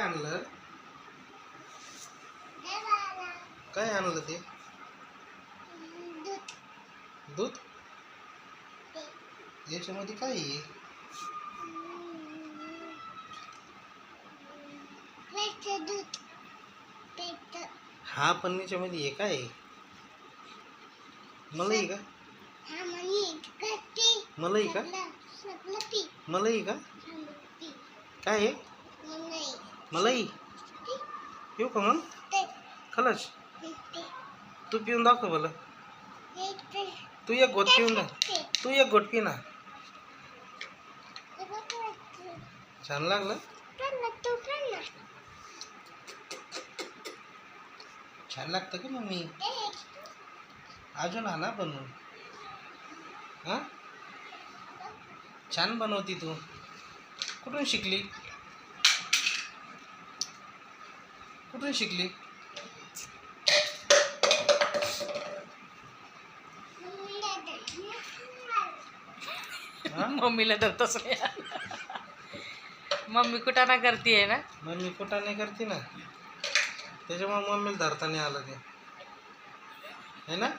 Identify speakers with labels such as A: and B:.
A: आणलं? काय आणलं ते? दूध. याच्यामध्ये काय आहे? हा पण याच्यामध्ये हे काय आहे? मलाई का? मलाई का? मलाई का? काय आहे? मलाई. येऊ का मग? खलच. तू पिऊन दाखव मला. तू एक घोट पिऊन ना. तू एक घोट पी ना. छान लागलं? छान लागतं का मम्मी? अजून आणा बनवून. हा छान बनवती तू. कुठून शिकली? कुठून शिकली?
B: मम्मीला तर तसं मम्मी कुटाणा करते ना.
A: मम्मी कुटाणे करते ना, त्याच्यामुळे मम्मीला धरता नाही आलं ते, है ना.